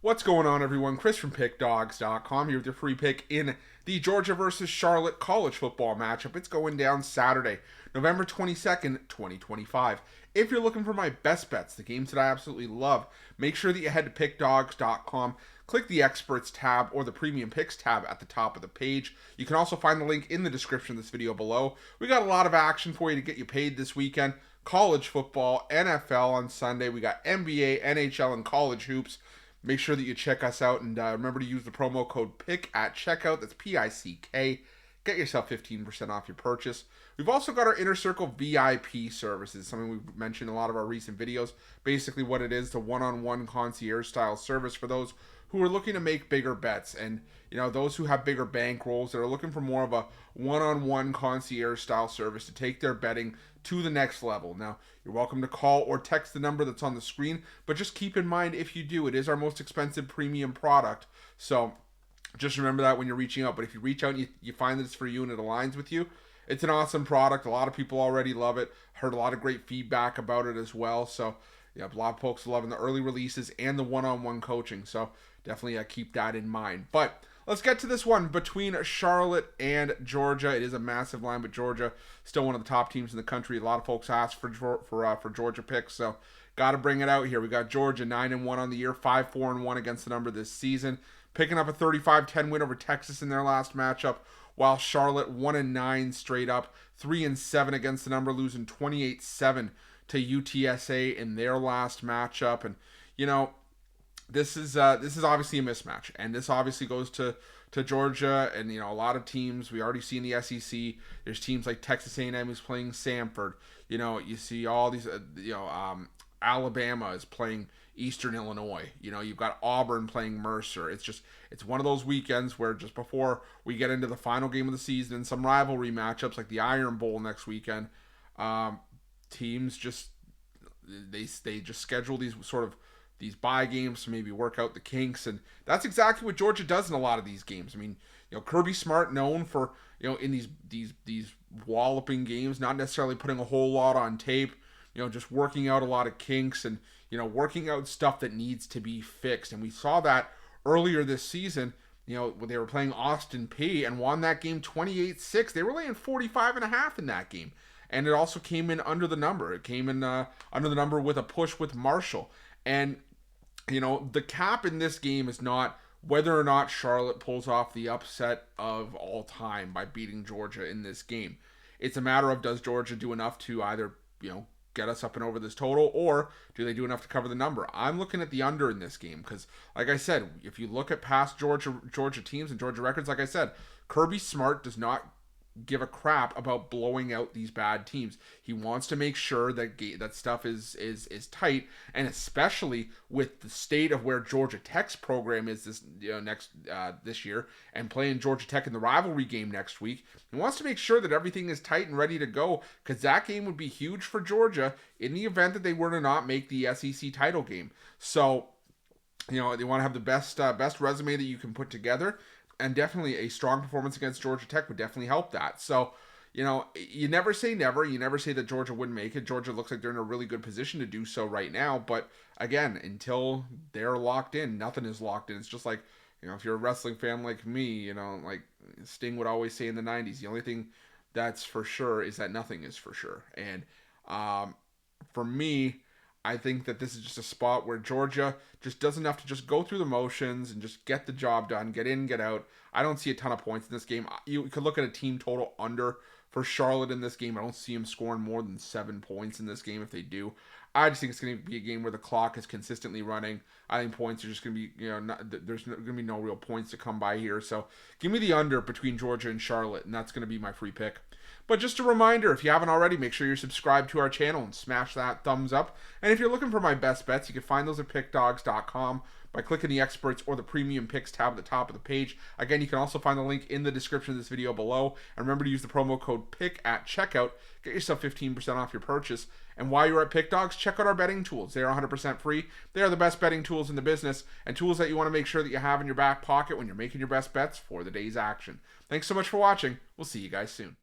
What's going on, everyone? Chris from Pickdawgz.com here with your free pick in the Georgia versus Charlotte college football matchup. It's going down Saturday, November 22nd, 2025. If you're looking for my best bets, the games that I absolutely love, make sure that you head to Pickdawgz.com, click the Experts tab or the Premium Picks tab at the top of the page. You can also find the link in the description of this video below. We got a lot of action for you to get you paid this weekend. College football, NFL on Sunday. We got NBA, NHL, and college hoops. Make sure that you check us out, and remember to use the promo code PICK at checkout. That's PICK. Get yourself 15% off your purchase. We've also got our Inner Circle VIP services, something we've mentioned in a lot of our recent videos. Basically what it is, the one-on-one concierge style service for those who are looking to make bigger bets, and those who have bigger bankrolls that are looking for more of a one-on-one concierge style service to take their betting to the next level. Now, you're welcome to call or text the number that's on the screen, but just keep in mind, if you do, it is our most expensive premium product. So just remember that when you're reaching out. But if you reach out and you find that it's for you and it aligns with you, it's an awesome product. A lot of people already love it. Heard a lot of great feedback about it as well. So yeah, a lot of folks loving the early releases and the one-on-one coaching. So definitely keep that in mind. But let's get to this one between Charlotte and Georgia. It is a massive line, but Georgia still one of the top teams in the country. A lot of folks asked for Georgia picks, so got to bring it out here. We got Georgia 9-1 on the year, 5-4-1 against the number this season, picking up a 35-10 win over Texas in their last matchup, while Charlotte 1-9 straight up, 3-7 against the number, losing 28-7 to UTSA in their last matchup. And this is obviously a mismatch, and this obviously goes to Georgia, and a lot of teams we already see in the SEC. There's teams like Texas A&M who's playing Samford. You see all these. Alabama is playing Eastern Illinois. You've got Auburn playing Mercer. It's one of those weekends where just before we get into the final game of the season and some rivalry matchups like the Iron Bowl next weekend, teams just schedule these bye games to maybe work out the kinks, and that's exactly what Georgia does in a lot of these games. I mean, Kirby Smart, known for in these walloping games, not necessarily putting a whole lot on tape, just working out a lot of kinks and working out stuff that needs to be fixed. And we saw that earlier this season. When they were playing Austin Peay and won that game 28-6. They were laying 45.5 in that game, and it also came in under the number. It came in under the number with a push with Marshall. And the cap in this game is not whether or not Charlotte pulls off the upset of all time by beating Georgia in this game. It's a matter of, does Georgia do enough to either, get us up and over this total, or do they do enough to cover the number? I'm looking at the under in this game because, like I said, if you look at past Georgia teams and Georgia records, like I said, Kirby Smart does not give a crap about blowing out these bad teams. He wants to make sure that stuff is tight, and especially with the state of where Georgia Tech's program is this year, and playing Georgia Tech in the rivalry game next week. He wants to make sure that everything is tight and ready to go, because that game would be huge for Georgia in the event that they were to not make the SEC title game. So they want to have the best resume that you can put together. And definitely a strong performance against Georgia Tech would definitely help that. So, you never say never. You never say that Georgia wouldn't make it. Georgia looks like they're in a really good position to do so right now. But again, until they're locked in, nothing is locked in. It's just like, if you're a wrestling fan like me, like Sting would always say in the 90s, the only thing that's for sure is that nothing is for sure. And for me, I think that this is just a spot where Georgia just does enough to just go through the motions and just get the job done, get in, get out. I don't see a ton of points in this game. You could look at a team total under for Charlotte in this game. I don't see them scoring more than 7 points in this game if they do. I just think it's going to be a game where the clock is consistently running. I think points are just going to be, there's going to be no real points to come by here. So give me the under between Georgia and Charlotte, and that's going to be my free pick. But just a reminder, if you haven't already, make sure you're subscribed to our channel and smash that thumbs up. And if you're looking for my best bets, you can find those at Pickdawgz.com by clicking the Experts or the Premium Picks tab at the top of the page. Again, you can also find the link in the description of this video below. And remember to use the promo code PICK at checkout. Get yourself 15% off your purchase. And while you're at Pickdawgz, check out our betting tools. They are 100% free. They are the best betting tools in the business, and tools that you want to make sure that you have in your back pocket when you're making your best bets for the day's action. Thanks so much for watching. We'll see you guys soon.